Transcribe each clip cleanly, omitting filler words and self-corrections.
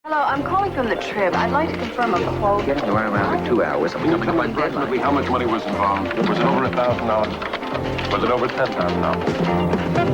Hello, I'm calling from the Trib. I'd like to confirm a quote. Getting around in 2 hours. I'm coming up on deadline. How much money was involved? Was it over $1,000? Was it over $10,000?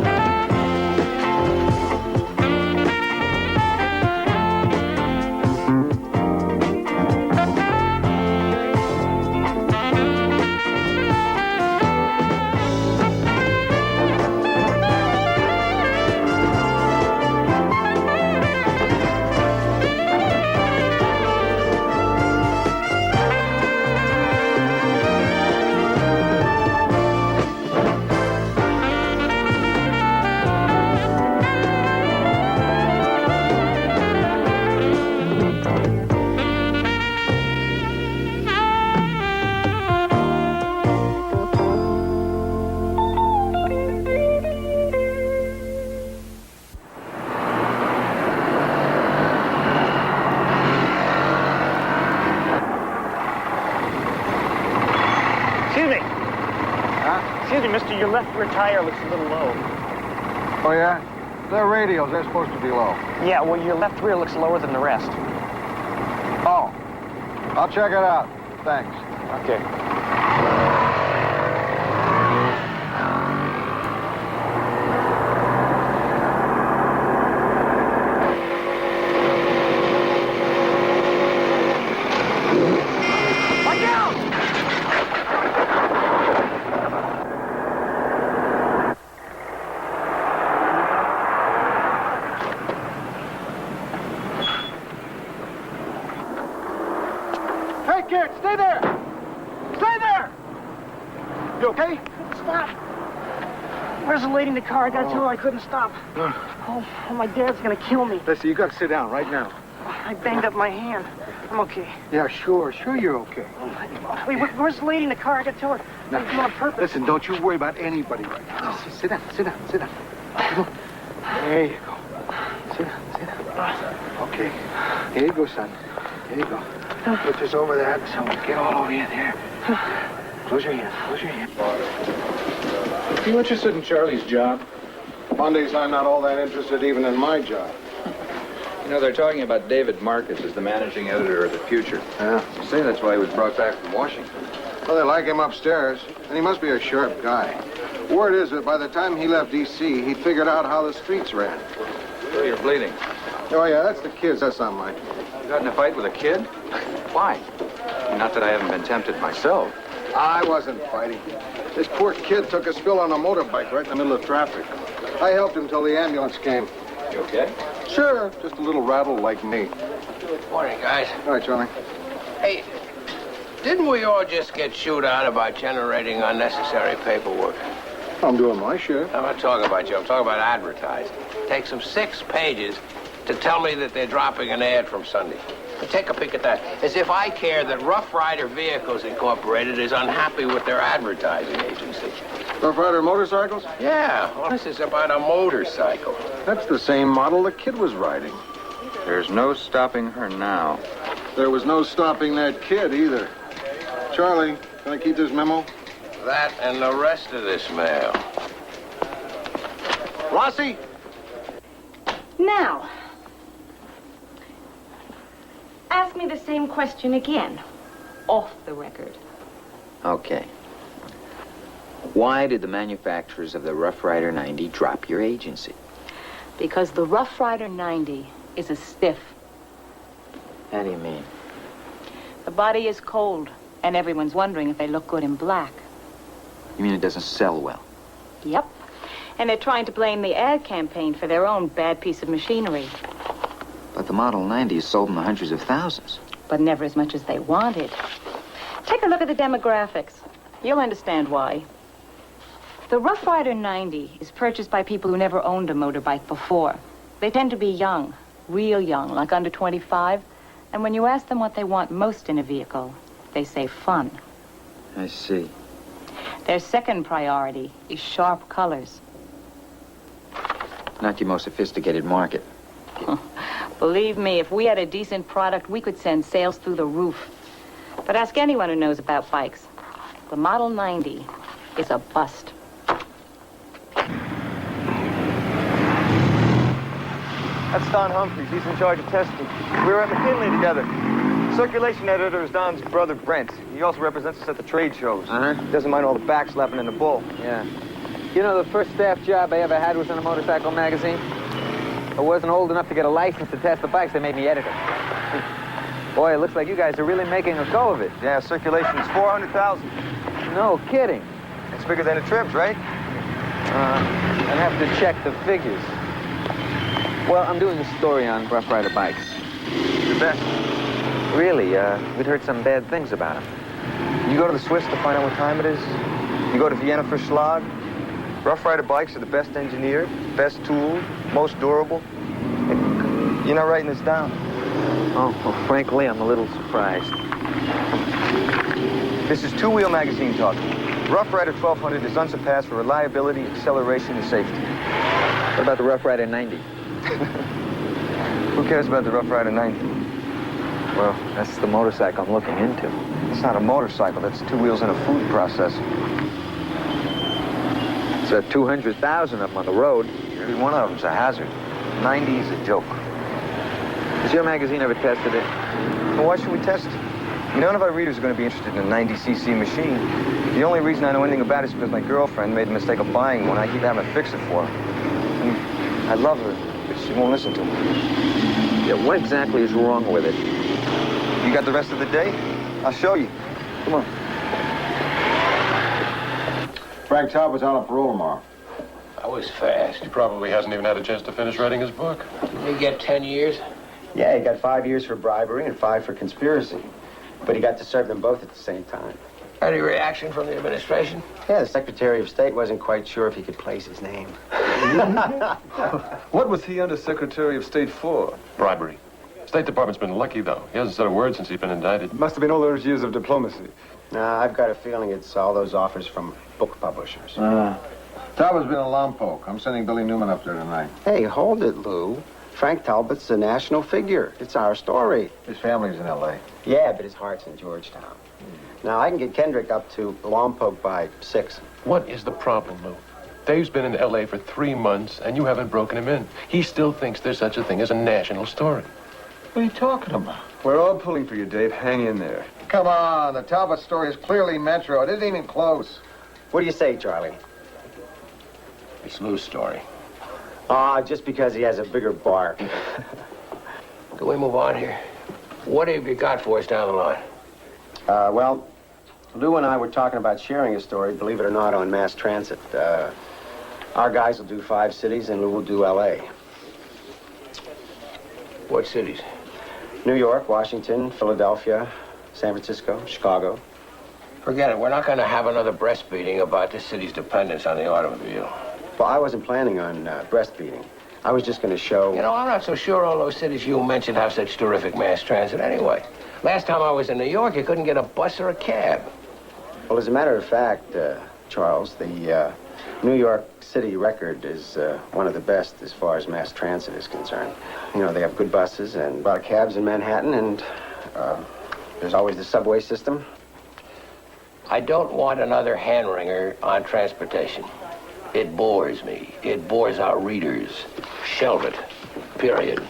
Excuse me, mister, your left rear tire looks a little low. Oh, yeah? They're radials. They're supposed to be low. Yeah, well, your left rear looks lower than the rest. Oh. I'll check it out. Thanks. Okay. Hey, kid, stay there! Stay there! You okay? Stop. Where's the lady in the car? I gotta tell her I couldn't stop. Oh, my dad's gonna kill me. Listen, you gotta sit down right now. I banged up my hand. I'm okay. Yeah, sure you're okay. Wait, where's the lady in the car? I gotta tell her. Now, I'm on purpose. Listen, don't you worry about anybody right now. Just sit down. There you go. Sit down. Okay. Here you go, son. Here you go. Put this over that so we get all over you there. Close your hand. Are you interested in Charlie's job? Mondays, I'm not all that interested even in my job. You know, they're talking about David Marcus as the managing editor of The Future. Yeah. They say that's why he was brought back from Washington. Well, they like him upstairs, and he must be a sharp guy. Word is that by the time he left D.C., he'd figured out how the streets ran. So you're bleeding. Oh, yeah, that's the kids. That's not mine. You got in a fight with a kid? Why? Not that I haven't been tempted myself. I wasn't fighting. This poor kid took a spill on a motorbike right in the middle of traffic. I helped him till the ambulance came. You okay? Sure, just a little rattle like me. Morning, guys. All right, Charlie. Hey, didn't we all just get chewed out about generating unnecessary paperwork? I'm doing my share. I'm not talking about you. I'm talking about advertising. It takes them 6 pages to tell me that they're dropping an ad from Sunday. But take a peek at that. As if I care that Rough Rider Vehicles Incorporated is unhappy with their advertising agency. Rough Rider motorcycles? Yeah, well, this is about a motorcycle. That's the same model the kid was riding. There's no stopping her now. There was no stopping that kid either. Charlie, can I keep this memo? That and the rest of this mail. Rossi? Now, ask me the same question again, off the record. Okay. Why did the manufacturers of the Rough Rider 90 drop your agency? Because the Rough Rider 90 is a stiff. How do you mean? The body is cold, and everyone's wondering if they look good in black. You mean it doesn't sell well? Yep. And they're trying to blame the ad campaign for their own bad piece of machinery. But the Model 90 is sold in the hundreds of thousands. But never as much as they wanted. Take a look at the demographics. You'll understand why. The Rough Rider 90 is purchased by people who never owned a motorbike before. They tend to be young, real young, like under 25. And when you ask them what they want most in a vehicle, they say fun. I see. Their second priority is sharp colors. Not your most sophisticated market. Believe me, if we had a decent product, we could send sales through the roof. But ask anyone who knows about bikes. The Model 90 is a bust. That's Don Humphreys. He's in charge of testing. We were at McKinley together. Circulation editor is Don's brother, Brent. He also represents us at the trade shows. Uh-huh. He doesn't mind all the backslapping in the bull. Yeah. You know, the first staff job I ever had was in a motorcycle magazine. I wasn't old enough to get a license to test the bikes. They made me editor. Boy, it looks like you guys are really making a go of it. Yeah, circulation is 400,000. No kidding. It's bigger than the trips, right? I'd have to check the figures. Well, I'm doing a story on Rough Rider bikes. The best. Really, we'd heard some bad things about them. You go to the Swiss to find out what time it is. You go to Vienna for Schlag. Rough Rider bikes are the best engineered, best tooled, most durable. You're not writing this down. Oh, well, frankly, I'm a little surprised. This is two-wheel magazine talk. Rough Rider 1200 is unsurpassed for reliability, acceleration, and safety. What about the Rough Rider 90? Who cares about the Rough Rider 90? Well, that's the motorcycle I'm looking into. It's not a motorcycle. That's two wheels in a food processor. It's 200,000 of them on the road. Every one of them's a hazard. 90 is a joke. Has your magazine ever tested it? Well, why should we test it? None of our readers are going to be interested in a 90cc machine. The only reason I know anything about it is because my girlfriend made the mistake of buying one. I keep having to fix it for her. And I love her, but she won't listen to me. Yeah, what exactly is wrong with it? You got the rest of the day? I'll show you. Come on. Frank Talbot's out on parole tomorrow. I was fast. He probably hasn't even had a chance to finish writing his book. Did he get 10 years? Yeah, he got 5 years for bribery and 5 for conspiracy. But he got to serve them both at the same time. Any reaction from the administration? Yeah, the Secretary of State wasn't quite sure if he could place his name. What was he under Secretary of State for? Bribery. State Department's been lucky, though. He hasn't said a word since he's been indicted. Must have been all those years of diplomacy. Nah, I've got a feeling it's all those offers from book publishers. Talbot's been in Lompoc. I'm sending Billy Newman up there tonight. Hey, hold it, Lou. Frank Talbot's a national figure. It's our story. His family's in L.A. Yeah, but his heart's in Georgetown. Now, I can get Kendrick up to Lompoc by 6. What is the problem, Lou? Dave's been in L.A. for 3 months, and you haven't broken him in. He still thinks there's such a thing as a national story. What are you talking about? We're all pulling for you, Dave. Hang in there. Come on, the Talbot story is clearly Metro. It isn't even close. What do you say, Charlie? It's Lou's story. Just because he has a bigger bark. Can we move on here? What have you got for us down the line? Well, Lou and I were talking about sharing a story, believe it or not, on mass transit. Our guys will do 5 cities, and Lou will do L.A. What cities? New York, Washington, Philadelphia, San Francisco, Chicago. Forget it. We're not going to have another breastfeeding about this city's dependence on the automobile. Well, I wasn't planning on breastfeeding. I was just going to show... You know, I'm not so sure all those cities you mentioned have such terrific mass transit anyway. Last time I was in New York, you couldn't get a bus or a cab. Well, as a matter of fact, Charles, the New York City record is one of the best as far as mass transit is concerned. You know, they have good buses and a lot of cabs in Manhattan, and there's always the subway system. I don't want another hand-wringer on transportation. It bores me. It bores our readers. Shelve it. Period.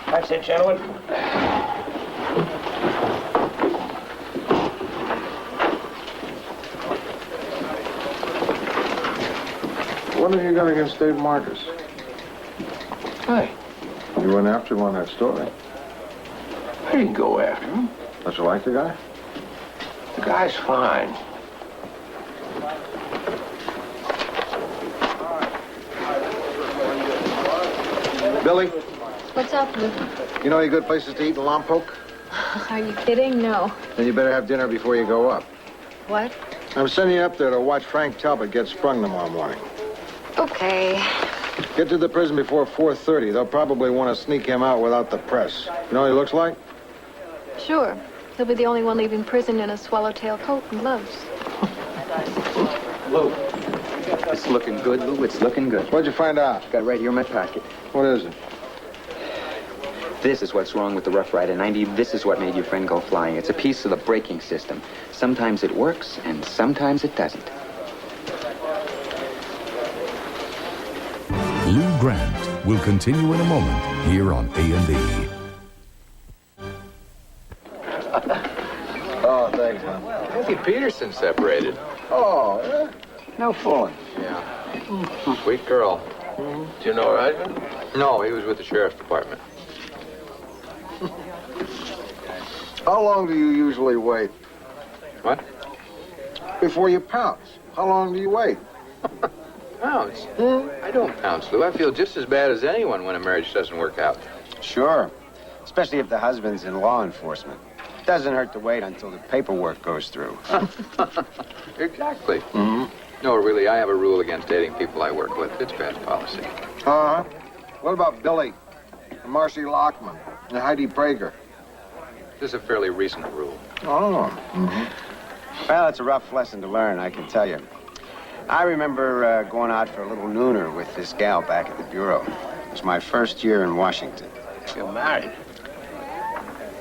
That's it, gentlemen. What have you got against Dave Marcus? Hey, You went after him on that story. I didn't go after him. Don't you like the guy? The guy's fine. Billy, What's up, Luke? you know any good places to eat in Lompoc? Are you kidding? No. Then you better have dinner before you go up. What? I'm sending you up there to watch Frank Talbot get sprung tomorrow morning. Okay. Get to the prison before 4:30. They'll probably want to sneak him out without the press. You know what he looks like? Sure. He'll be the only one leaving prison in a swallowtail coat and gloves. Lou, it's looking good, Lou. It's looking good. What'd you find out? Got it right here in my pocket. What is it? This is what's wrong with the Rough Rider 90. This is what made your friend go flying. It's a piece of the braking system. Sometimes it works, and sometimes it doesn't. Lou Grant will continue in a moment here on A&E. Oh, thanks, man. Kathy Peterson separated. Oh, yeah? No fooling. Yeah. Sweet girl. Do you know her husband? No, he was with the sheriff's department. How long do you usually wait? What? Before you pounce. How long do you wait? Pounce? I don't pounce, Lou. I feel just as bad as anyone when a marriage doesn't work out. Sure. Especially if the husband's in law enforcement. Doesn't hurt to wait until the paperwork goes through. Exactly. Mm-hmm. No, really, I have a rule against dating people I work with. It's bad policy. Uh-huh. What about Billy, Marcy Lockman, and Heidi Prager? This is a fairly recent rule. Oh. Well, it's a rough lesson to learn, I can tell you. I remember going out for a little nooner with this gal back at the Bureau. It was my first year in Washington. You're married.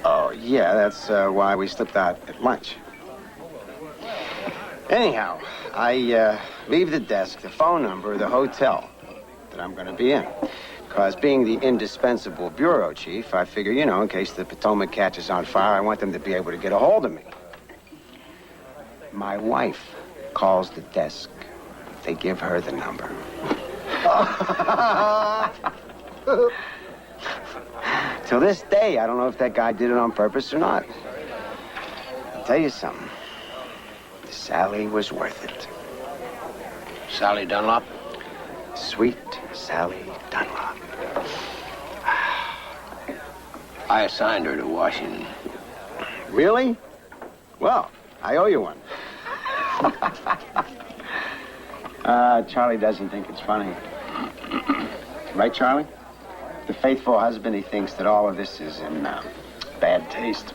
Oh, yeah, that's why we slipped out at lunch. Anyhow, I leave the desk, the phone number of the hotel that I'm going to be in. Because being the indispensable bureau chief, I figure, you know, in case the Potomac catches on fire, I want them to be able to get a hold of me. My wife calls the desk. They give her the number. Till this day, I don't know if that guy did it on purpose or not. I'll tell you something. Sally was worth it. Sally Dunlop? Sweet Sally Dunlop. I assigned her to Washington. Really? Well, I owe you one. Charlie doesn't think it's funny. Right, Charlie? The faithful husband, he thinks that all of this is in bad taste.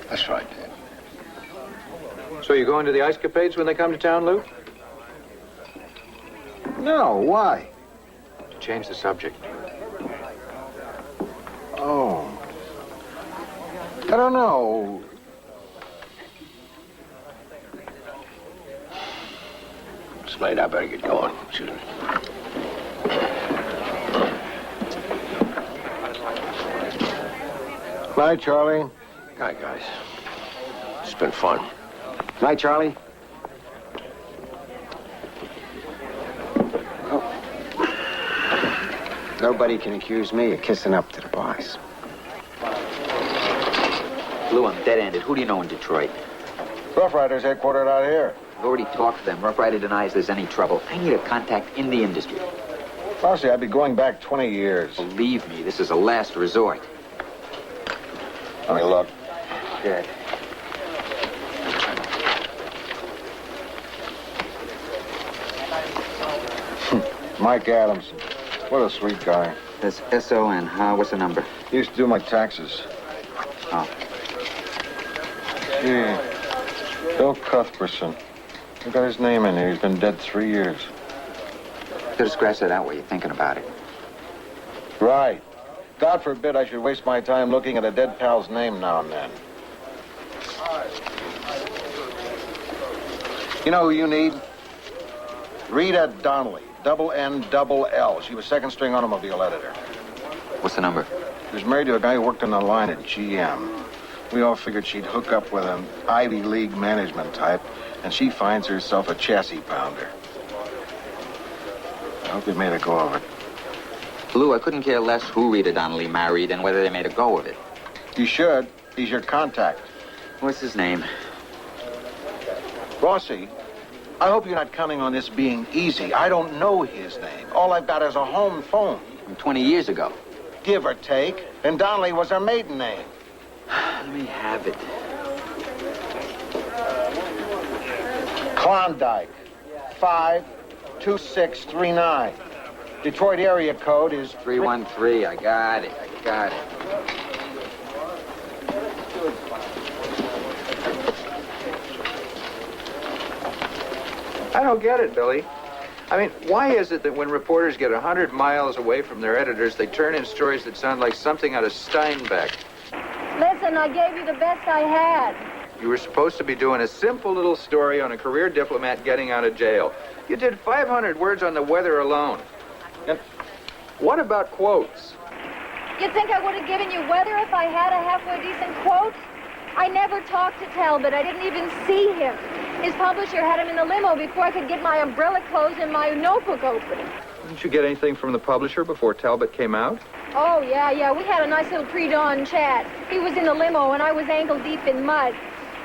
That's right, Dad. So you going to the ice capades when they come to town, Lou? No, why? To change the subject. Oh. I don't know. It's late. I better get going. Excuse me. Night, Charlie. Hi, guys. It's been fun. Night, Charlie. Nobody can accuse me of kissing up to the boss. Lou, I'm dead-ended. Who do you know in Detroit? Rough Riders headquartered out here. I've already talked to them. Rough Rider denies there's any trouble. I need a contact in the industry. Honestly, I'd be going back 20 years. Believe me, this is a last resort. Let me look. Good. Mike Adams. What a sweet guy. That's S-O-N, huh? What's the number? He used to do my taxes. Oh. Gee. Bill Cuthbertson. I got his name in there. He's been dead 3 years. Better scratch that out while you're thinking about it. Right. God forbid I should waste my time looking at a dead pal's name now and then. You know who you need? Rita Donnelly. Double N, double L. She was second string automobile editor. What's the number? She was married to a guy who worked on the line at GM. We all figured she'd hook up with an Ivy League management type, and she finds herself a chassis pounder. I hope they made a go of it. Lou, I couldn't care less who Rita Donnelly married and whether they made a go of it. You should. He's your contact. What's his name? Rossi, I hope you're not counting on this being easy. I don't know his name. All I've got is a home phone. From 20 years ago. Give or take. And Donnelly was her maiden name. Let me have it. Klondike. 52639. Detroit area code is 313. I got it. I don't get it, Billy. I mean, why is it that when reporters get 100 miles away from their editors, they turn in stories that sound like something out of Steinbeck? Listen, I gave you the best I had. You were supposed to be doing a simple little story on a career diplomat getting out of jail. You did 500 words on the weather alone. What about quotes? You'd think I would have given you weather if I had a halfway decent quote? I never talked to Talbot. I didn't even see him. His publisher had him in the limo before I could get my umbrella closed and my notebook open. Didn't you get anything from the publisher before Talbot came out? Oh, yeah. We had a nice little pre-dawn chat. He was in the limo and I was ankle-deep in mud.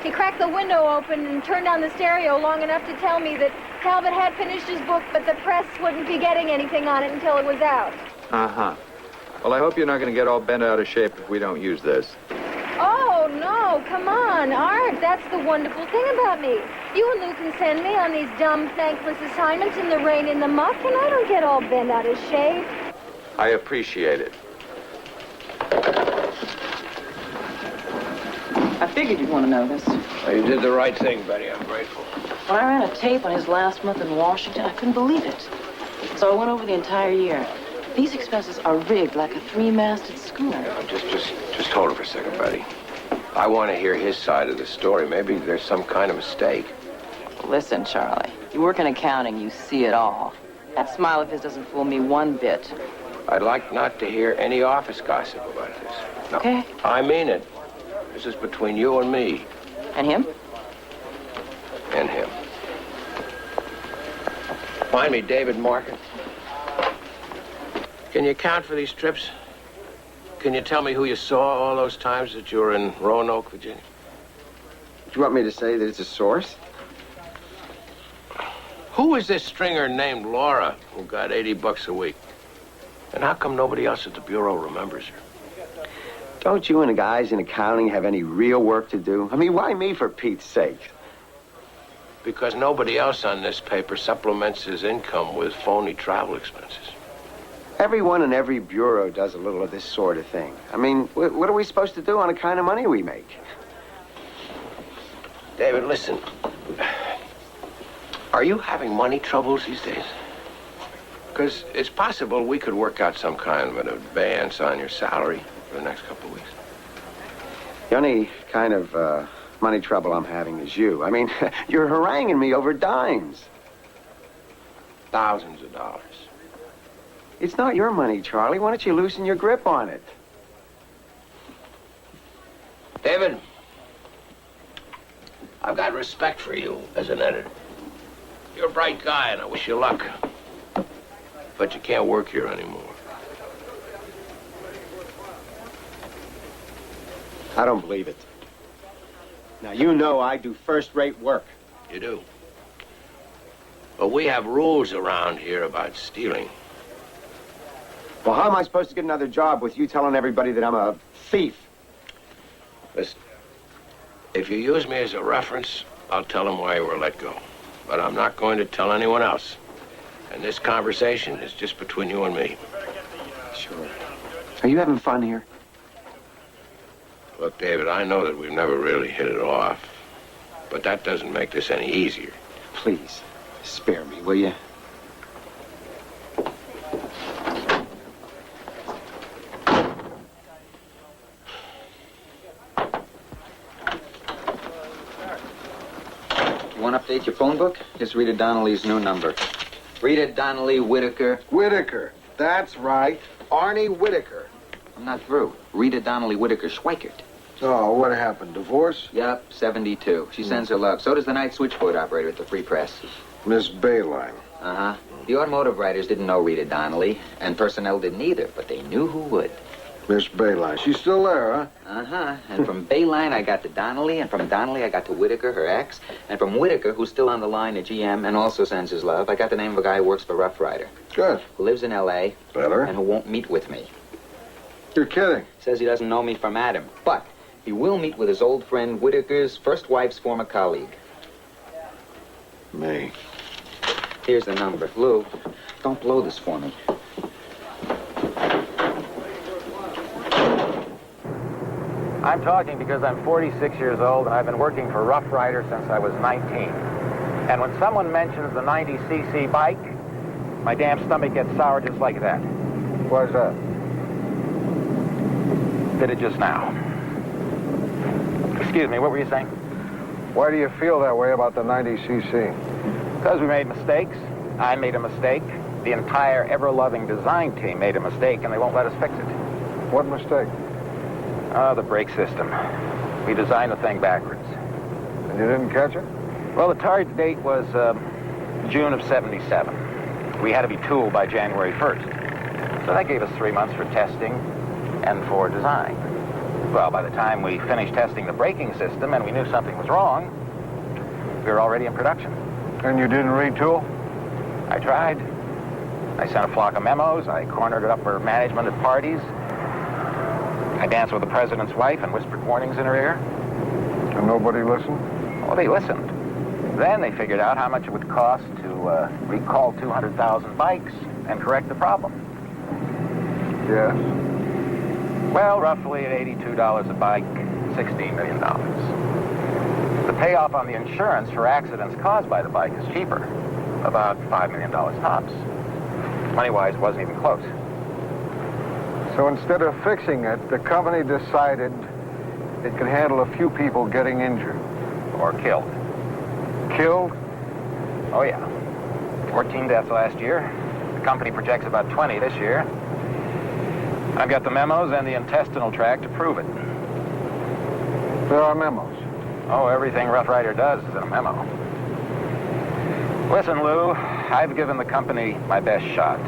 He cracked the window open and turned on the stereo long enough to tell me that Talbot had finished his book, but the press wouldn't be getting anything on it until it was out. Uh-huh. Well, I hope you're not going to get all bent out of shape if we don't use this. Oh, no, come on, Art. That's the wonderful thing about me. You and Lou can send me on these dumb, thankless assignments in the rain, in the muck, and I don't get all bent out of shape. I appreciate it. I figured you'd want to know this. Well, you did the right thing, Betty. I'm grateful. When I ran a tape on his last month in Washington, I couldn't believe it. So I went over the entire year. These expenses are rigged like a three-masted schooner. Just hold it for a second, Betty. I want to hear his side of the story. Maybe there's some kind of mistake. Listen, Charlie, you work in accounting, you see it all. That smile of his doesn't fool me one bit. I'd like not to hear any office gossip about this. No, okay. I mean it. This is between you and me. And him? And him. Find me David Market. Can you account for these trips? Can you tell me who you saw all those times that you were in Roanoke, Virginia? Do you want me to say that it's a source? Who is this stringer named Laura who got $80 a week? And how come nobody else at the Bureau remembers her? Don't you and the guys in accounting have any real work to do? I mean, why me, for Pete's sake? Because nobody else on this paper supplements his income with phony travel expenses. Everyone in every bureau does a little of this sort of thing. I mean, what are we supposed to do on the kind of money we make? David, listen. Are you having money troubles these days? Because it's possible we could work out some kind of an advance on your salary for the next couple of weeks. The only kind of money trouble I'm having is you. I mean, you're haranguing me over dimes. Thousands of dollars. It's not your money, Charlie. Why don't you loosen your grip on it? David, I've got respect for you as an editor. You're a bright guy, and I wish you luck. But you can't work here anymore. I don't believe it. Now, you know I do first-rate work. You do. But we have rules around here about stealing. Well, how am I supposed to get another job with you telling everybody that I'm a thief? Listen, if you use me as a reference, I'll tell them why you were let go. But I'm not going to tell anyone else. And this conversation is just between you and me. Sure. Are you having fun here? Look, David, I know that we've never really hit it off. But that doesn't make this any easier. Please, spare me, will you? Want to update your phone book? Just Rita Donnelly's new number. Rita Donnelly Whitaker. Whitaker. That's right. Arnie Whitaker. I'm not through. Rita Donnelly Whitaker Schweikert. Oh, what happened? Divorce? Yep, 72. She sends her love. So does the night switchboard operator at the Free Press. Miss Bayline. Uh-huh. The automotive writers didn't know Rita Donnelly, and personnel didn't either, but they knew who would. Miss Bayline. She's still there, huh? Uh-huh. And from Bayline, I got to Donnelly, and from Donnelly, I got to Whitaker, her ex. And from Whitaker, who's still on the line at GM and also sends his love, I got the name of a guy who works for Rough Rider. Good. Who lives in L.A. Better. And who won't meet with me. You're kidding. Says he doesn't know me from Adam, but he will meet with his old friend Whitaker's first wife's former colleague. Me. Here's the number. Lou, don't blow this for me. I'm talking because I'm 46 years old and I've been working for Rough Rider since I was 19. And when someone mentions the 90cc bike, my damn stomach gets sour just like that. Why's that? Did it just now. Excuse me, what were you saying? Why do you feel that way about the 90cc? Because we made mistakes. I made a mistake. The entire ever-loving design team made a mistake, and they won't let us fix it. What mistake? The brake system. We designed the thing backwards. And you didn't catch it? Well, the target date was June of '77. We had to be tooled by January 1st. So that gave us 3 months for testing and for design. Well, by the time we finished testing the braking system and we knew something was wrong, we were already in production. And you didn't retool? I tried. I sent a flock of memos. I cornered upper management at parties. I danced with the president's wife and whispered warnings in her ear. And nobody listened? Oh, they listened. Then they figured out how much it would cost to recall 200,000 bikes and correct the problem. Yes. Well, roughly at $82 a bike, $16 million. The payoff on the insurance for accidents caused by the bike is cheaper, about $5 million tops. Money-wise, it wasn't even close. So instead of fixing it, the company decided it could handle a few people getting injured. Or killed. Killed? Oh, yeah. 14 deaths last year. The company projects about 20 this year. I've got the memos and the intestinal tract to prove it. There are memos. Oh, everything Rough Rider does is in a memo. Listen, Lou, I've given the company my best shot.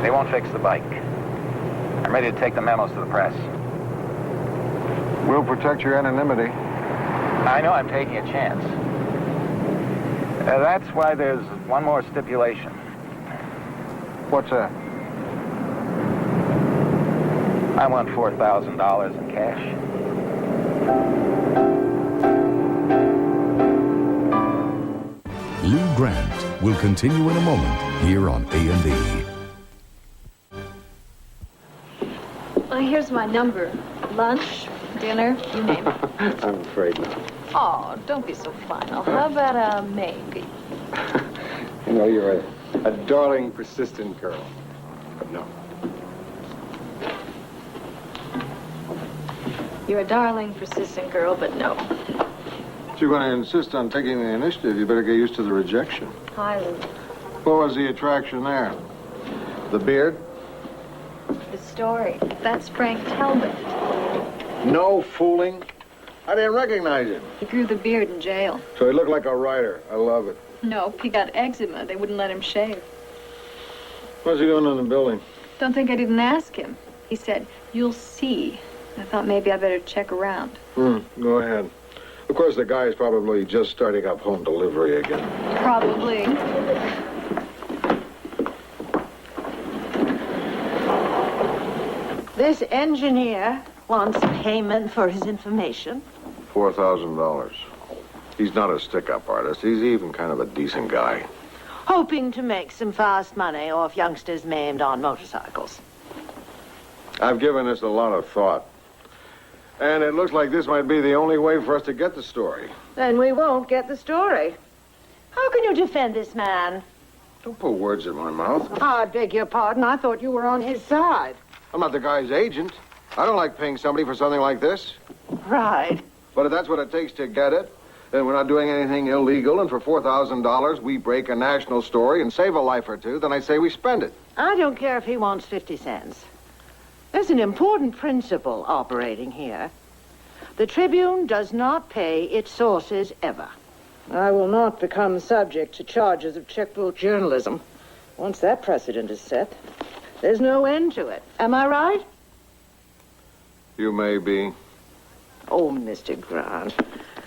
They won't fix the bike. I'm ready to take the memos to the press. We'll protect your anonymity. I know I'm taking a chance. That's why there's one more stipulation. What's that? I want $4,000 in cash. Lou Grant will continue in a moment here on A&E. Well, here's my number. Lunch, dinner, you name it. I'm afraid not. Oh, don't be so final. How about a maybe? You know, you're a darling, persistent girl. But no. You're a darling, persistent girl, but no. If you're going to insist on taking the initiative, you better get used to the rejection. Hi, Lou. What was the attraction there? The beard? The story. That's Frank Talbot. No fooling. I didn't recognize him. He grew the beard in jail. So he looked like a writer. I love it. Nope, he got eczema. They wouldn't let him shave. What's he doing in the building? Don't think I didn't ask him. He said, "You'll see." I thought maybe I better check around. Go ahead. Of course, the guy's probably just starting up home delivery again. Probably. This engineer wants payment for his information. $4,000. He's not a stick-up artist. He's even kind of a decent guy. Hoping to make some fast money off youngsters maimed on motorcycles. I've given this a lot of thought. And it looks like this might be the only way for us to get the story. Then we won't get the story. How can you defend this man? Don't put words in my mouth. I beg your pardon. I thought you were on his side. I'm not the guy's agent. I don't like paying somebody for something like this. Right. But if that's what it takes to get it, then we're not doing anything illegal, and for $4,000 we break a national story and save a life or two, then I say we spend it. I don't care if he wants 50 cents. There's an important principle operating here. The Tribune does not pay its sources ever. I will not become subject to charges of checkbook journalism. Once that precedent is set, there's no end to it. Am I right? You may be. Oh, Mr. Grant,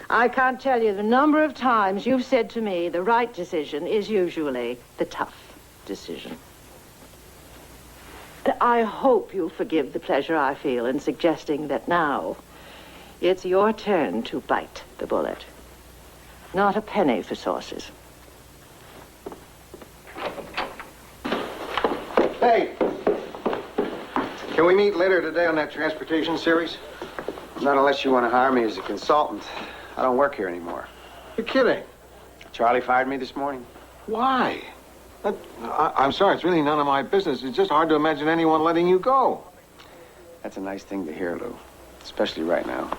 I can't tell you the number of times you've said to me the right decision is usually the tough decision. I hope you'll forgive the pleasure I feel in suggesting that now it's your turn to bite the bullet. Not a penny for sources. Hey! Can we meet later today on that transportation series? Not unless you want to hire me as a consultant. I don't work here anymore. You're kidding. Charlie fired me this morning. Why? I'm sorry, it's really none of my business. It's just hard to imagine anyone letting you go. That's a nice thing to hear, Lou. Especially right now.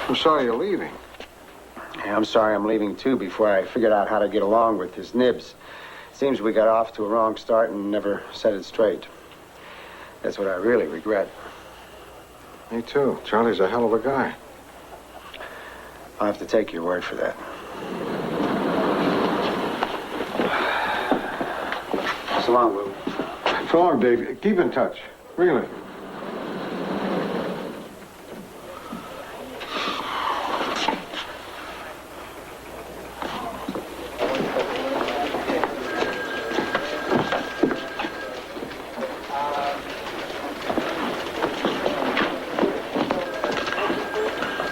I'm sorry you're leaving. I'm sorry I'm leaving, too, before I figured out how to get along with his nibs. Seems we got off to a wrong start and never set it straight. That's what I really regret. Me too. Charlie's a hell of a guy. I'll have to take your word for that. So long, Lou. So long, Dave. Keep in touch. Really.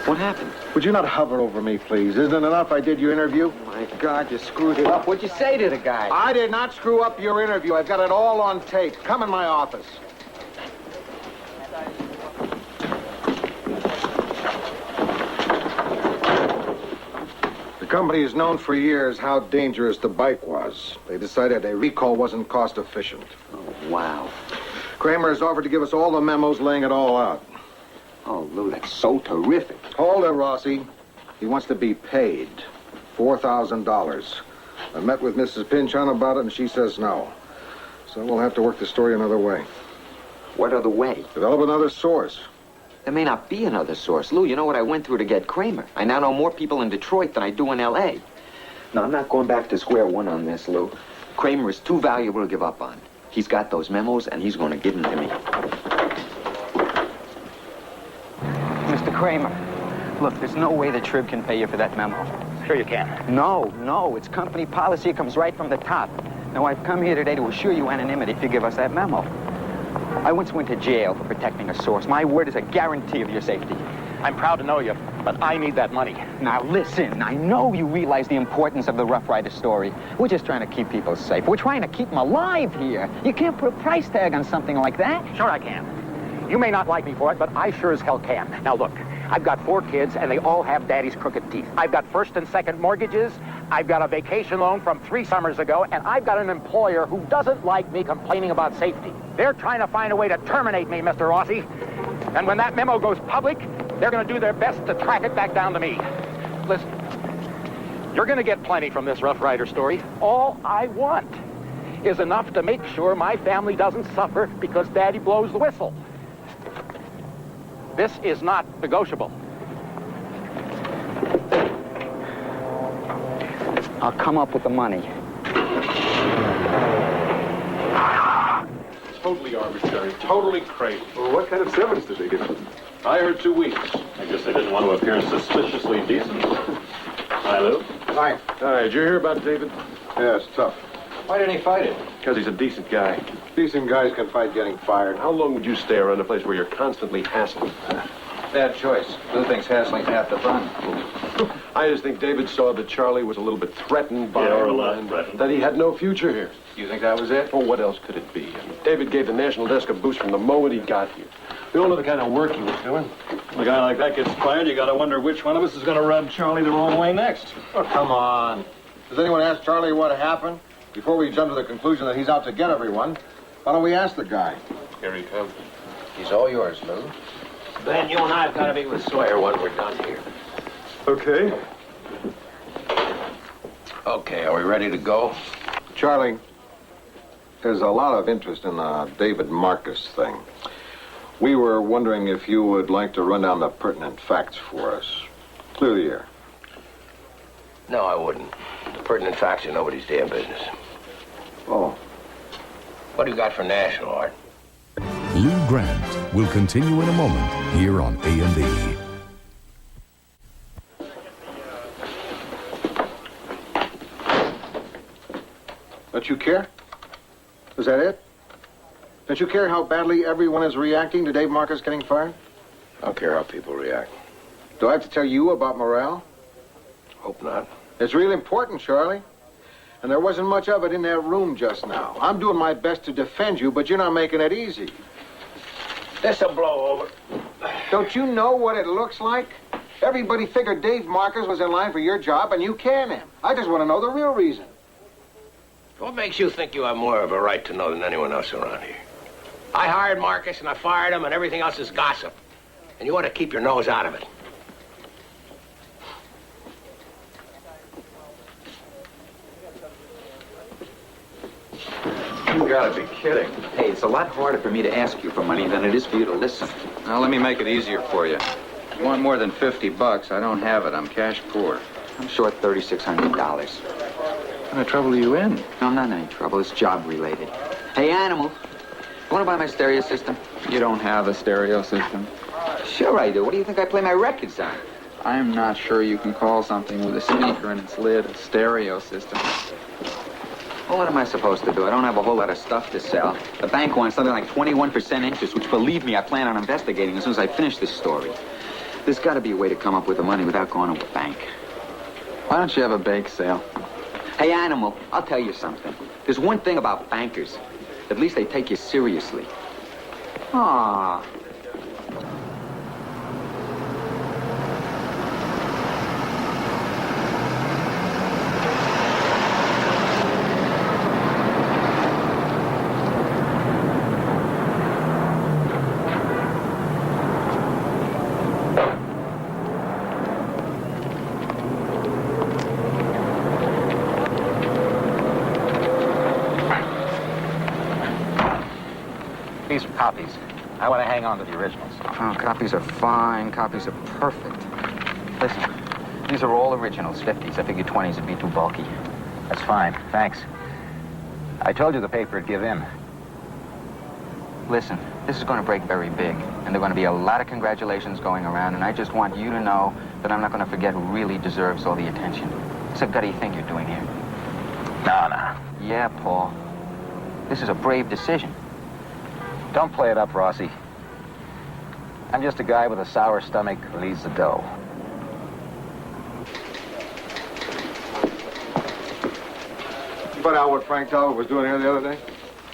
What happened? Would you not hover over me, please? Isn't it enough I did your interview? My God, you screwed it up. What'd you say to the guy? I did not screw up your interview. I've got it all on tape. Come in my office. The company has known for years how dangerous the bike was. They decided a recall wasn't cost efficient. Oh, wow. Kramer has offered to give us all the memos laying it all out. Oh, Lou, that's so terrific. Hold it, Rossi. He wants to be paid $4,000. I met with Mrs. Pinchon about it, and she says no. So we'll have to work the story another way. What other way? Develop another source. There may not be another source. Lou, you know what I went through to get Kramer. I now know more people in Detroit than I do in L.A. No, I'm not going back to square one on this, Lou. Kramer is too valuable to give up on. He's got those memos, and he's going to give them to me. Mr. Kramer, look, there's no way the Trib can pay you for that memo. Sure you can. No, it's company policy. It comes right from the top. Now, I've come here today to assure you anonymity if you give us that memo. I once went to jail for protecting a source. My word is a guarantee of your safety. I'm proud to know you, but I need that money. Now, listen, I know you realize the importance of the Rough Rider story. We're just trying to keep people safe. We're trying to keep them alive here. You can't put a price tag on something like that. Sure I can. You may not like me for it, but I sure as hell can. Now look, I've got 4 kids, and they all have daddy's crooked teeth. I've got first and second mortgages. I've got a vacation loan from 3 summers ago, and I've got an employer who doesn't like me complaining about safety. They're trying to find a way to terminate me, Mr. Rossi. And when that memo goes public, they're going to do their best to track it back down to me. Listen, you're going to get plenty from this Rough Rider story. All I want is enough to make sure my family doesn't suffer because Daddy blows the whistle. This is not negotiable. I'll come up with the money. Totally arbitrary, totally crazy. Well, what kind of severance did they give him? I heard 2 weeks. I guess they didn't want to appear suspiciously decent. Hi, Lou. Hi. Hi, did you hear about David? Yeah, it's tough. Why didn't he fight it? Because he's a decent guy. Decent guys can fight getting fired. How long would you stay around a place where you're constantly hassling? Bad choice. Lou thinks hassling's half the fun. I just think David saw that Charlie was a little bit threatened by or a him lot and threatened. that he had no future here. You think that was it? Well, what else could it be? I mean, David gave the National Desk a boost from the moment he got here. We all know the kind of work he was doing. When a guy like that gets fired, you gotta wonder which one of us is gonna rub Charlie the wrong way next. Oh, come on. Does anyone ask Charlie what happened? Before we jump to the conclusion that he's out to get everyone, why don't we ask the guy? Here he comes. He's all yours, Lou. Ben, you and I have got to be with Sawyer when we're done here. Okay. Okay, are we ready to go? Charlie, there's a lot of interest in the David Marcus thing. We were wondering if you would like to run down the pertinent facts for us. Clear the air. No, I wouldn't. The pertinent facts are nobody's damn business. Oh. What do you got for national, Art? Lou Grant will continue in a moment here on A&E. Don't you care? Is that it? Don't you care how badly everyone is reacting to Dave Marcus getting fired? I don't care how people react. Do I have to tell you about morale? Hope not. It's real important, Charlie. And there wasn't much of it in that room just now. I'm doing my best to defend you, but you're not making it easy. This'll blow over. Don't you know what it looks like? Everybody figured Dave Marcus was in line for your job, and you canned him. I just want to know the real reason. What makes you think you have more of a right to know than anyone else around here? I hired Marcus, and I fired him, and everything else is gossip. And you ought to keep your nose out of it. You gotta be kidding. Hey, it's a lot harder for me to ask you for money than it is for you to listen. Now, let me make it easier for you. If you want more than $50, I don't have it. I'm cash poor. I'm short $3,600. What kind of trouble are you in? No, I'm not in any trouble. It's job related. Hey, Animal, you want to buy my stereo system? You don't have a stereo system? Sure I do. What do you think I play my records on? I'm not sure you can call something with a speaker in its lid a stereo system. Well, what am I supposed to do? I don't have a whole lot of stuff to sell. The bank wants something like 21% interest, which, believe me, I plan on investigating as soon as I finish this story. There's got to be a way to come up with the money without going to a bank. Why don't you have a bake sale? Hey, Animal, I'll tell you something. There's one thing about bankers. At least they take you seriously. Aw. These are copies. I want to hang on to the originals. Oh, copies are fine. Copies are perfect. Listen, these are all originals, 50s. I figured 20s would be too bulky. That's fine. Thanks. I told you the paper would give in. Listen, this is going to break very big, and there are going to be a lot of congratulations going around, and I just want you to know that I'm not going to forget who really deserves all the attention. What's the gutty thing you're doing here? No. Yeah, Paul. This is a brave decision. Don't play it up, Rossi. I'm just a guy with a sour stomach who needs the dough. You find out what Frank Talbot was doing here the other day?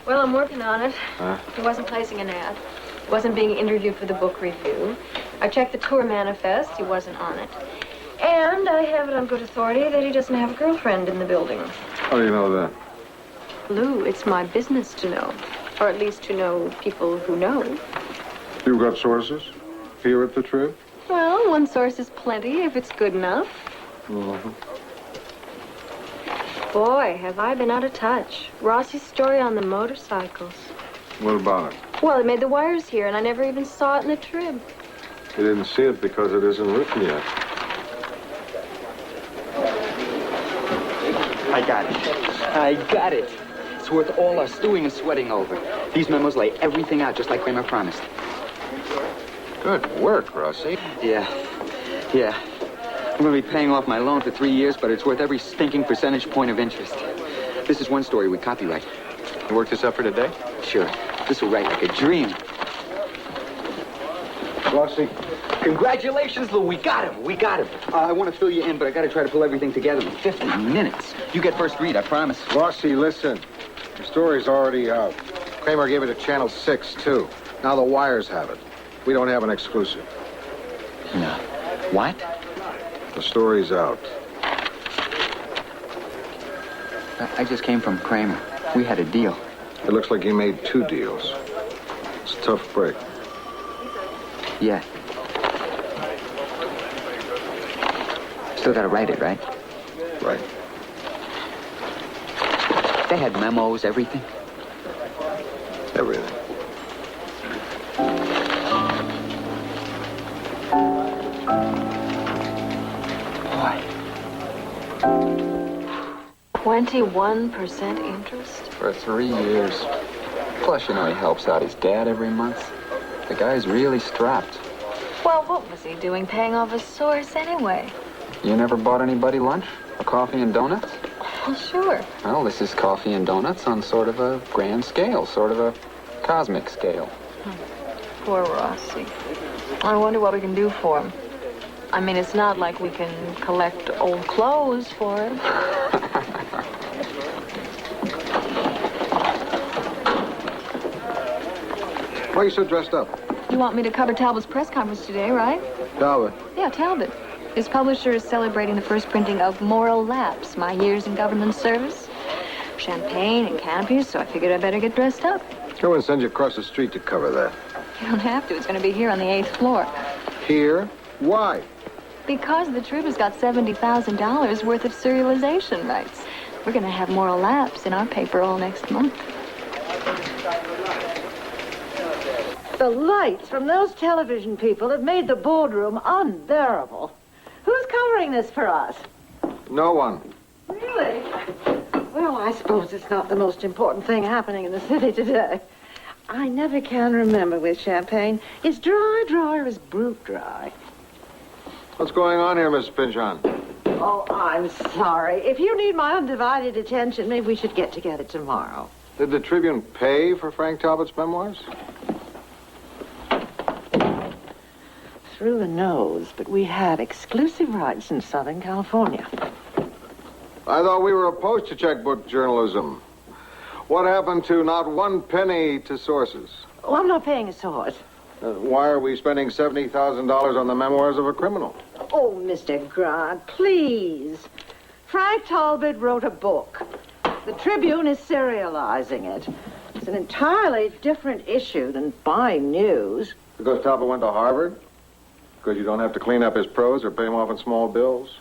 Well, I'm working on it. Huh? He wasn't placing an ad. He wasn't being interviewed for the book review. I checked the tour manifest. He wasn't on it. And I have it on good authority that he doesn't have a girlfriend in the building. How do you know that? Lou, it's my business to know. Or at least to know people who know. You've got sources here at the Trib? Well, one source is plenty if it's good enough. Mm-hmm. Boy, have I been out of touch. Rossi's story on the motorcycles. What about it? Well, it made the wires here, and I never even saw it in the Trib. You didn't see it because it isn't written yet. I got it. I got it. It's worth all our stewing and sweating over. These memos lay everything out just like Kramer promised. Good work, Rossi. Yeah. I'm going to be paying off my loan for 3 years, but it's worth every stinking percentage point of interest. This is one story we copyright. You worked this up for today? Sure. This will write like a dream. Rossi. Congratulations, Lou. We got him. I want to fill you in, but I got to try to pull everything together in 50 minutes. You get first read, I promise. Rossi, listen. The story's already out. Kramer gave it to Channel 6, too. Now the wires have it. We don't have an exclusive. No. What? The story's out. I just came from Kramer. We had a deal. It looks like you made 2 deals. It's a tough break. Yeah. Still got to write it, right? Right. They had memos, everything? Everything. Boy. 21% interest? For 3 years. Plus, you know, he helps out his dad every month. The guy's really strapped. Well, what was he doing paying off his source anyway? You never bought anybody lunch? Or coffee and donuts? Well, sure. Well, this is coffee and donuts on sort of a grand scale, sort of a cosmic scale. Poor Rossi. I wonder what we can do for him. I mean, it's not like we can collect old clothes for him. Why are you so dressed up? You want me to cover Talbot's press conference today, right? Talbot. Yeah, Talbot. His publisher is celebrating the first printing of Moral Lapse, My Years in Government Service. Champagne and canopies, so I figured I'd better get dressed up. Go and send you across the street to cover that. You don't have to. It's going to be here on the 8th floor. Here? Why? Because the Trib has got $70,000 worth of serialization rights. We're going to have Moral Lapse in our paper all next month. The lights from those television people have made the boardroom unbearable. Who's covering this for us? No one. Really? Well, I suppose it's not the most important thing happening in the city today. I never can remember with champagne. Is dry or is brute dry? What's going on here, Miss Pynchon? Oh, I'm sorry. If you need my undivided attention, maybe we should get together tomorrow. Did the Tribune pay for Frank Talbot's memoirs? Through the nose, but we had exclusive rights in Southern California. I thought we were opposed to checkbook journalism. What happened to not one penny to sources? Oh, I'm not paying a sort. Why are we spending $70,000 on the memoirs of a criminal? Oh, Mr. Grant, please. Frank Talbot wrote a book. The Tribune is serializing it. It's an entirely different issue than buying news. Because Talbot went to Harvard? Because you don't have to clean up his prose or pay him off in small bills?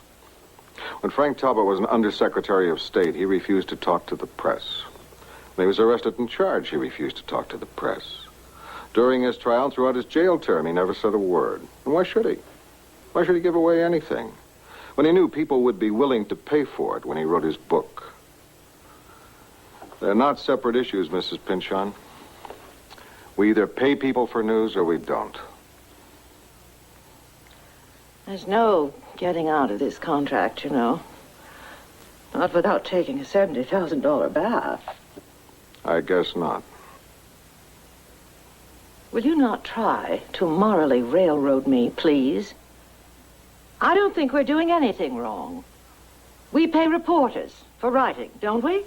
When Frank Talbot was an undersecretary of state, he refused to talk to the press. When he was arrested and charged, he refused to talk to the press. During his trial and throughout his jail term, he never said a word. And why should he? Why should he give away anything? When he knew people would be willing to pay for it when he wrote his book. They're not separate issues, Mrs. Pynchon. We either pay people for news or we don't. There's no getting out of this contract, you know. Not without taking a $70,000 bath. I guess not. Will you not try to morally railroad me, please? I don't think we're doing anything wrong. We pay reporters for writing, don't we?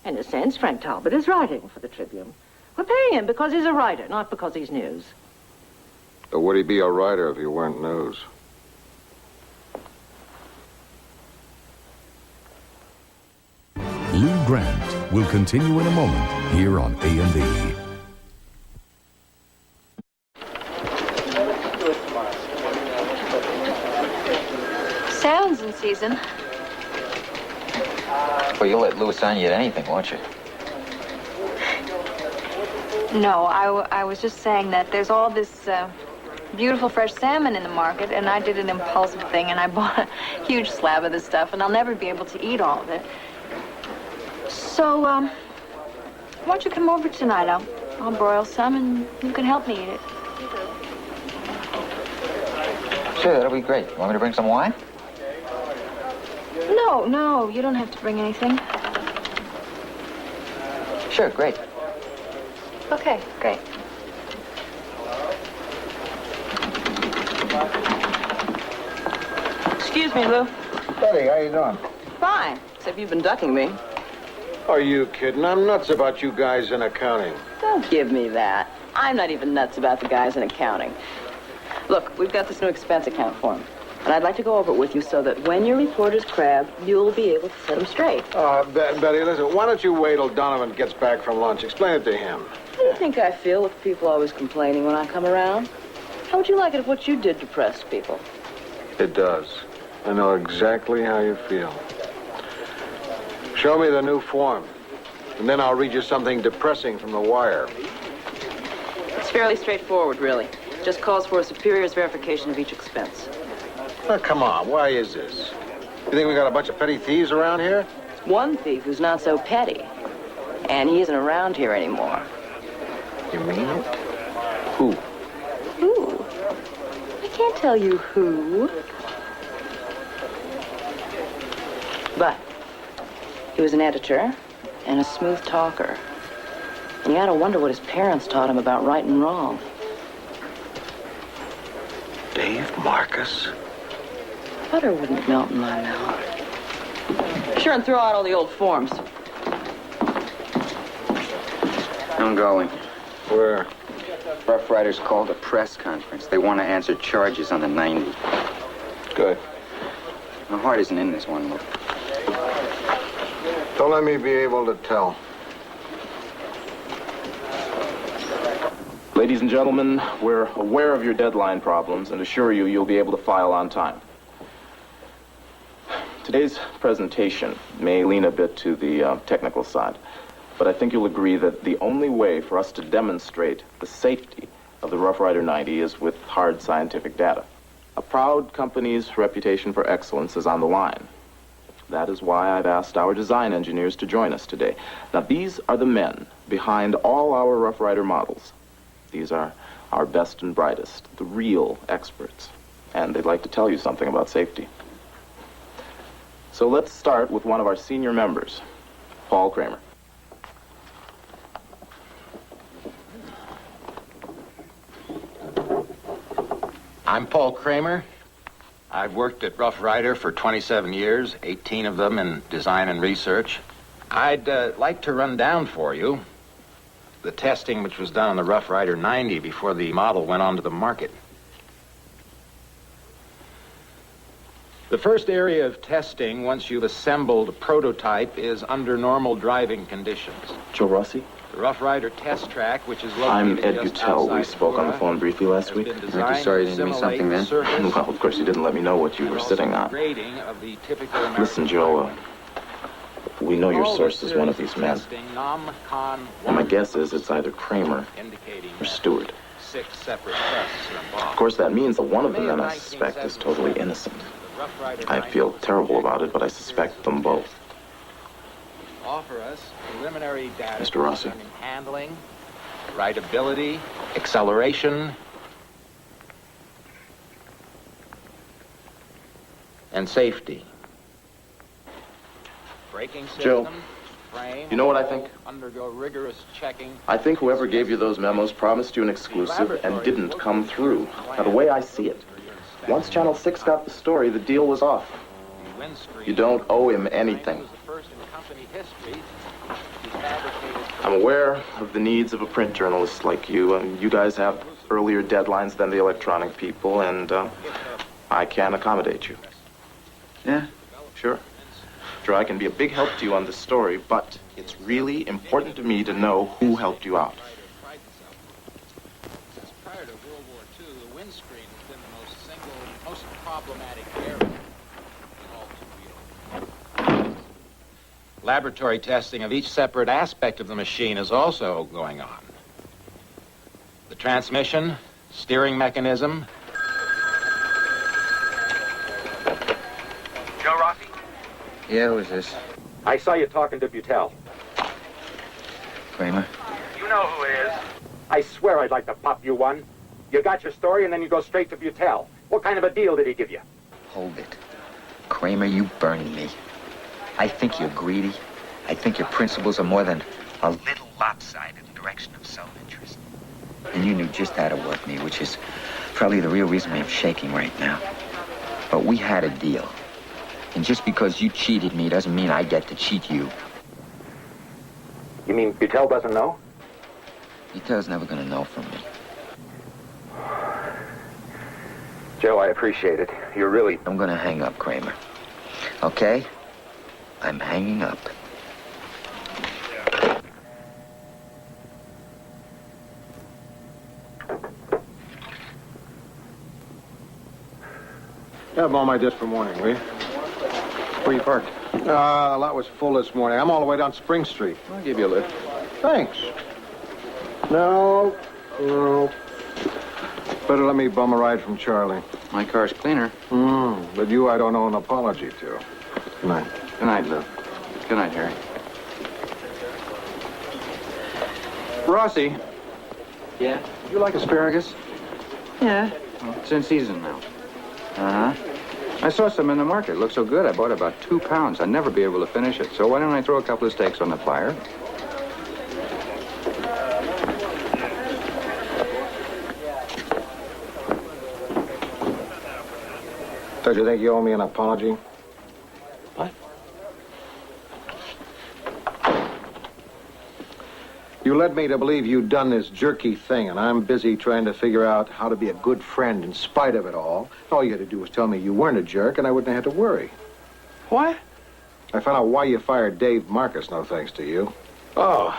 In a sense, Frank Talbot is writing for the Tribune. We're paying him because he's a writer, not because he's news. But would he be a writer if he weren't news? Lou Grant will continue in a moment here on A&E. Salmon's in season. Well, you'll let Lou sign you at anything, won't you? No, I was just saying that there's all this beautiful fresh salmon in the market, and I did an impulsive thing, and I bought a huge slab of this stuff, and I'll never be able to eat all of it. So, why don't you come over tonight? I'll broil some, and you can help me eat it. Sure, that'll be great. You want me to bring some wine? No, you don't have to bring anything. Sure, great. Okay, great. Excuse me, Lou. Betty, how you doing? Fine, except you've been ducking me. Are you kidding? I'm nuts about you guys in accounting. Don't give me that. I'm not even nuts about the guys in accounting. Look, we've got this new expense account form, and I'd like to go over it with you so that when your reporters crab, you'll be able to set them straight. Betty, listen, why don't you wait till Donovan gets back from lunch? Explain it to him. How do you think I feel with people always complaining when I come around? How would you like it if what you did depressed people? It does. I know exactly how you feel. Show me the new form, and then I'll read you something depressing from the wire. It's fairly straightforward, really. It just calls for a superior's verification of each expense. Now, come on, why is this? You think we got a bunch of petty thieves around here? One thief who's not so petty, and he isn't around here anymore. You mean it? Who? Who? I can't tell you who. But he was an editor and a smooth talker. And you gotta wonder what his parents taught him about right and wrong. Dave Marcus? Butter wouldn't melt in my mouth. Sure, and throw out all the old forms. I'm going. Where? Rough Riders called a press conference. They want to answer charges on the 90. Good. My heart isn't in this one, Lou. Don't let me be able to tell. Ladies and gentlemen, we're aware of your deadline problems and assure you you'll be able to file on time. Today's presentation may lean a bit to the technical side, but I think you'll agree that the only way for us to demonstrate the safety of the Rough Rider 90 is with hard scientific data. A proud company's reputation for excellence is on the line. That is why I've asked our design engineers to join us today. Now, these are the men behind all our Rough Rider models. These are our best and brightest, the real experts. And they'd like to tell you something about safety. So let's start with one of our senior members, Paul Kramer. I'm Paul Kramer. I've worked at Rough Rider for 27 years, 18 of them in design and research. I'd like to run down for you the testing which was done on the Rough Rider 90 before the model went onto the market. The first area of testing, once you've assembled a prototype, is under normal driving conditions. Joe Rossi? The Rough Rider test track, which is located I'm Ed just Butel. We outside spoke on the phone briefly last week. Aren't you sorry you didn't mean something then? Well, of course, you didn't let me know what you were sitting on. Listen, Joe, we know your source is one of these men. And my guess is it's either Kramer or Stewart. Of course, that means that one of the men I suspect is totally innocent. I feel terrible about it, but I suspect them both. Offer us preliminary data Mr. Rossi. concerning handling, rideability, acceleration, and safety. Braking system, Joe, frame, you know what I think? undergo rigorous checking. I think whoever gave you those memos promised you an exclusive and didn't come through. Now, the way I see it, once Channel 6 got the story, the deal was off. You don't owe him anything. I'm aware of the needs of a print journalist like you. You guys have earlier deadlines than the electronic people, and I can accommodate you. Yeah? Sure. Sure, I can be a big help to you on this story, but it's really important to me to know who helped you out. Since prior to World War II, the windscreen has been the most problematic area in all two-wheel. Laboratory testing of each separate aspect of the machine is also going on. The transmission, steering mechanism. Joe Rossi? Yeah, who is this? I saw you talking to Butel. Kramer? You know who it is. I swear I'd like to pop you one. You got your story and then you go straight to Butel. What kind of a deal did he give you? Hold it. Kramer, you burn me. I think you're greedy. I think your principles are more than a little lopsided in the direction of self-interest. And you knew just how to work me, which is probably the real reason I'm shaking right now. But we had a deal. And just because you cheated me doesn't mean I get to cheat you. You mean Butel doesn't know? Butel's never gonna know from me. Joe, I appreciate it. You're really... I'm gonna hang up, Kramer. Okay? I'm hanging up. Have all my discs for morning, will you? Where you parked? The lot was full this morning. I'm all the way down Spring Street. I'll give you a lift. Thanks. No. Better let me bum a ride from Charlie. My car's cleaner. But you, I don't owe an apology to. Good night. Good night, Lou. Good night, Harry. Rossi, Yeah? you like asparagus? Yeah. Well, it's in season now. Uh-huh. I saw some in the market. It looked so good, I bought about 2 pounds. I'd never be able to finish it. So why don't I throw a couple of steaks on the fire? Don't you think you owe me an apology? What? You led me to believe you'd done this jerky thing, and I'm busy trying to figure out how to be a good friend in spite of it all. All you had to do was tell me you weren't a jerk, and I wouldn't have had to worry. What? I found out why you fired Dave Marcus, no thanks to you. Oh.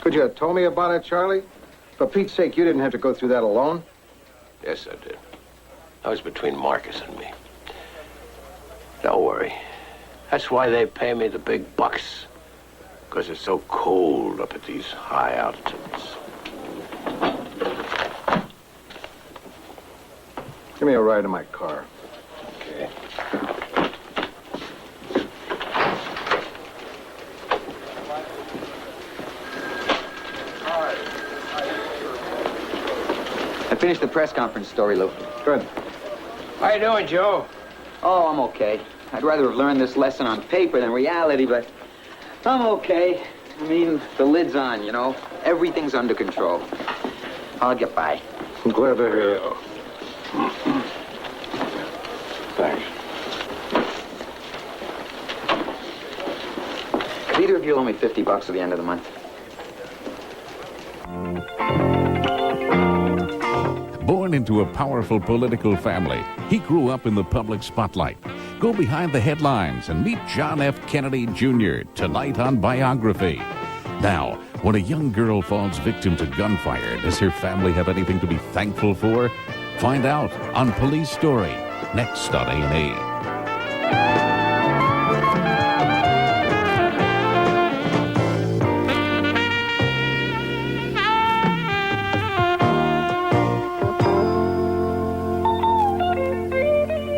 Could you have told me about it, Charlie? For Pete's sake, you didn't have to go through that alone. Yes, I did. That was between Marcus and me. Don't worry. That's why they pay me the big bucks. Because it's so cold up at these high altitudes. Give me a ride in my car. Okay. I finished the press conference story, Lou. Good. How you doing, Joe? Oh, I'm okay. I'd rather have learned this lesson on paper than reality, but I'm okay. I mean, the lid's on, you know? Everything's under control. I'll get by. I'm glad to hear it. Thanks. Could either of you owe me $50 at the end of the month? Born into a powerful political family, he grew up in the public spotlight. Go behind the headlines and meet John F. Kennedy Jr. tonight on Biography. Now, when a young girl falls victim to gunfire, does her family have anything to be thankful for? Find out on Police Story, next on A&E.